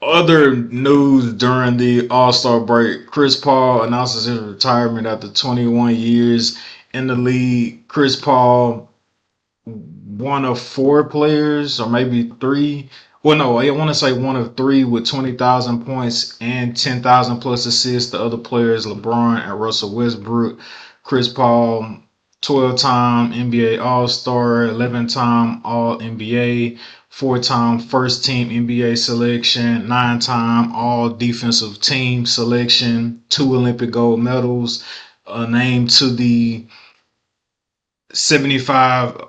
other news during the All-Star break, Chris Paul announces his retirement after 21 years in the league. Chris Paul, one of four players, or maybe three. Well, no, I want to say one of three with 20,000 points and 10,000 plus assists. The other players, LeBron and Russell Westbrook. Chris Paul, 12-time NBA All-Star, 11-time All-NBA, four-time first-team NBA selection, nine-time All-Defensive Team selection, two Olympic gold medals, named to the 75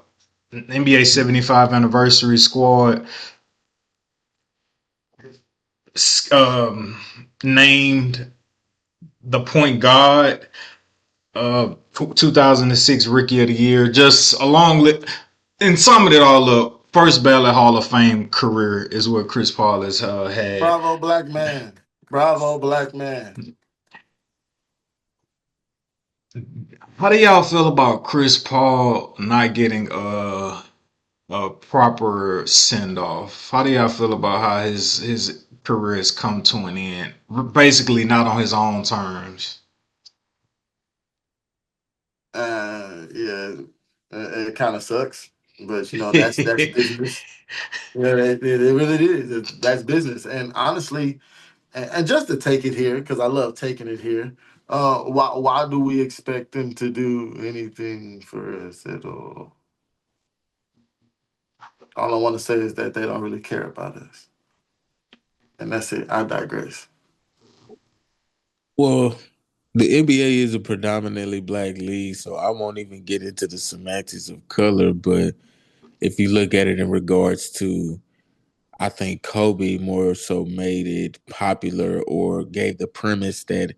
NBA 75 anniversary squad, um, named the point guard, 2006 Rookie of the Year. Just along with, and sum it all up, first ballot Hall of Fame career is what Chris Paul has had. Bravo, black man. Bravo, black man. How do y'all feel about Chris Paul not getting a proper send off? How do y'all feel about how his career has come to an end? Basically, not on his own terms. Yeah, it kind of sucks, but that's business. Yeah, it really is. That's business, and honestly, and just to take it here because I love taking it here. Why do we expect them to do anything for us at all? All I want to say is that they don't really care about us, and that's it. I digress. Well, the NBA is a predominantly black league, so I won't even get into the semantics of color. But if you look at it in regards to, I think Kobe more so made it popular or gave the premise that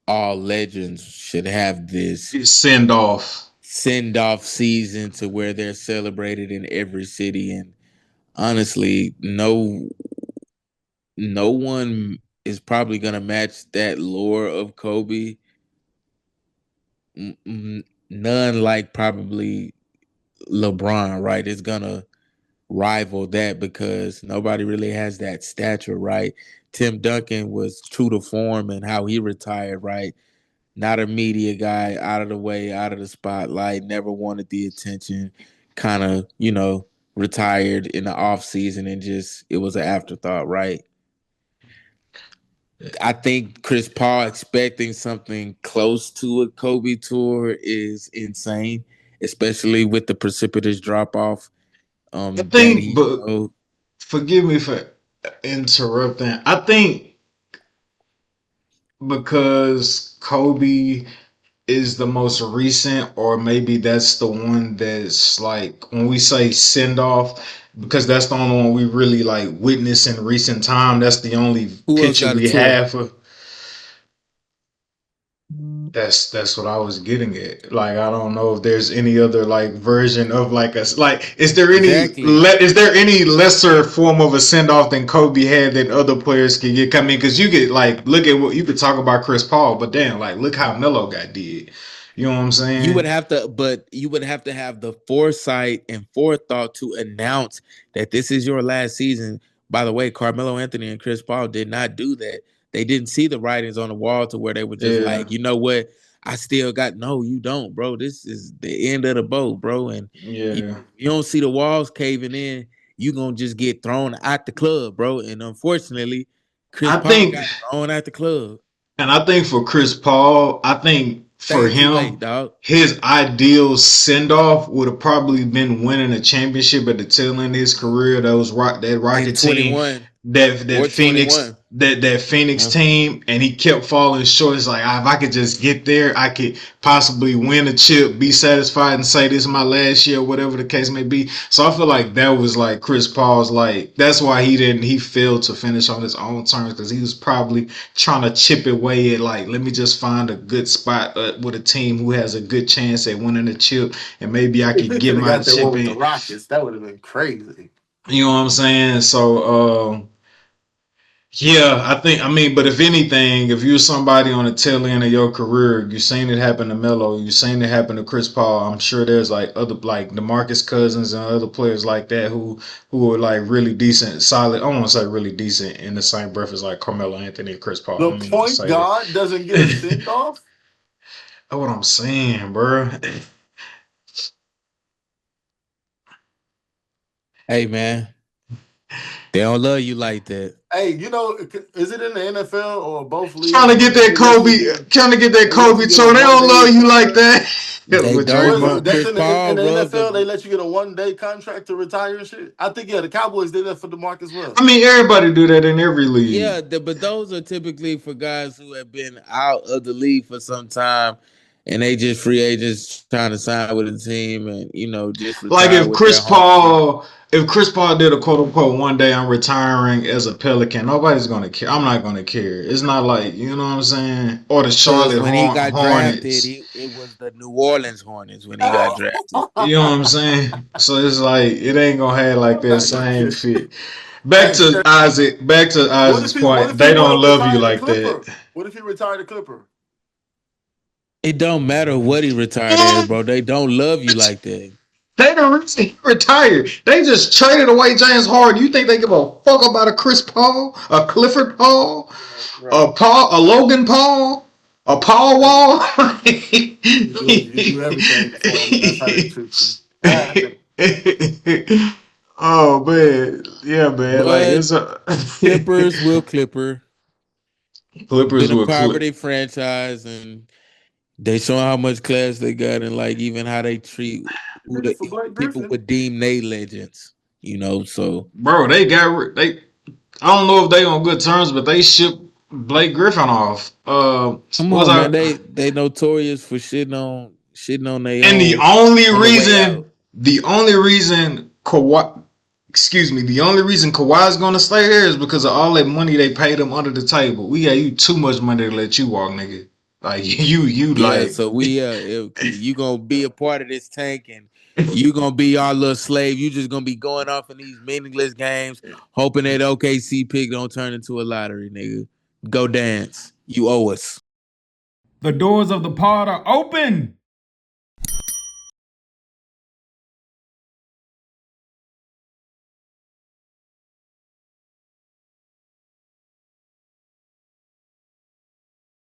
all legends should have this Send off. send off season to where they're celebrated in every city. And honestly, no one is probably gonna match that lore of Kobe. None like probably LeBron, right? Is gonna rival that because nobody really has that stature, right? Tim Duncan was true to form and how he retired, right? Not a media guy, out of the way, out of the spotlight, never wanted the attention, kind of, retired in the off season and just it was an afterthought, right? I think Chris Paul expecting something close to a Kobe tour is insane, especially with the precipitous drop off I that think, he but showed. forgive me for interrupting. I think because Kobe is the most recent, or maybe that's the one that's like when we say send off, because that's the only one we really like witness in recent time. That's the only Who else picture got a we tour? have of. That's what I was getting at. Like I don't know if there's any other like version of like us. Like Exactly. is there any lesser form of a send off than Kobe had that other players can get? I mean, because you could like look at what you could talk about Chris Paul, but damn, like look how Melo got did. You know what I'm saying? You would have to have the foresight and forethought to announce that this is your last season. By the way, Carmelo Anthony and Chris Paul did not do that. They didn't see the writings on the wall to where they were just Yeah, like, you know what? I still got no, you don't, bro. This is the end of the boat, bro. And yeah. you don't see the walls caving in, you gonna just get thrown out the club, bro. And unfortunately, Chris I Paul think, got thrown out the club. and I think for Chris Paul, I think for Saying too late, him, dog. his ideal send off would have probably been winning a championship at the tail end of his career. That In Rocket team, 21 that or Phoenix 21. that Phoenix Uh, team, and he kept falling short. It's like if I could just get there, I could possibly win a chip, be satisfied, and say this is my last year, whatever the case may be. So I feel like that was like Chris Paul's like that's why he failed to finish on his own terms because he was probably trying to chip away at like let me just find a good spot with a team who has a good chance at winning the chip, and maybe I If could they get could have my got that one chip with the in. Rockets, that would have been crazy. You know what I'm saying? So Yeah, I mean, but if anything, if you're somebody on the tail end of your career, you've seen it happen to Melo, you've seen it happen to Chris Paul. I'm sure there's like other like DeMarcus Cousins and other players like that who are like really decent, solid. I don't want to say really decent in the same breath as like Carmelo Anthony and Chris Paul. The Let me not point say that. guard doesn't get a send off. That's what I'm saying, bro. Hey man, they don't love you like that. Hey, you know, is it in the NFL or both leagues? Trying to get that Kobe tour. They don't love you like that. They With don't. Draymond. That's Chris in Paul, the bro. NFL. They let you get a 1-day contract to retire and shit. I think the Cowboys did that for DeMarcus as well. I mean, everybody do that in every league. Yeah, but those are typically for guys who have been out of the league for some time, and they just free agents trying to sign with a team, and just Like retire with their home team. If Chris Paul did a quote unquote one day I'm retiring as a Pelican, nobody's gonna care. I'm not gonna care. It's not like you know what I'm saying. Or the Charlotte When he got drafted, Hornets. it was the New Orleans Hornets when he got drafted. You know what I'm saying? So it's like it ain't gonna have like that same fit. Back to Isaac's point. They don't love you like that. What if he retired a Clipper? It don't matter what he retired as, bro. They don't love you like that. They don't reason he retired. They just traded away James Harden. You think they give a fuck about a Chris Paul, a Clifford Paul, a Logan Paul, a Paul Wall? You do everything. That's how they treat you. Oh man, yeah, man. But like it's a Clippers will Clipper. Clippers Been a will poverty franchise, and they show how much class they got, and like even how they treat who Did it for Blake people Griffin. would deem they legends. So bro. They got they. I don't know if they on good terms, but they shipped Blake Griffin off. come Was on, man. I? They notorious for shitting on their And own the only reason Kawhi, excuse me, the only reason Kawhi's gonna stay there is because of all that money they paid him under the table. We got you too much money to let you walk, nigga. Like you like. So we if you gonna be a part of this tank, and you gonna be our little slave. You just gonna be going off in these meaningless games, hoping that OKC pick don't turn into a lottery, nigga. Go dance. You owe us. The doors of the pod are open.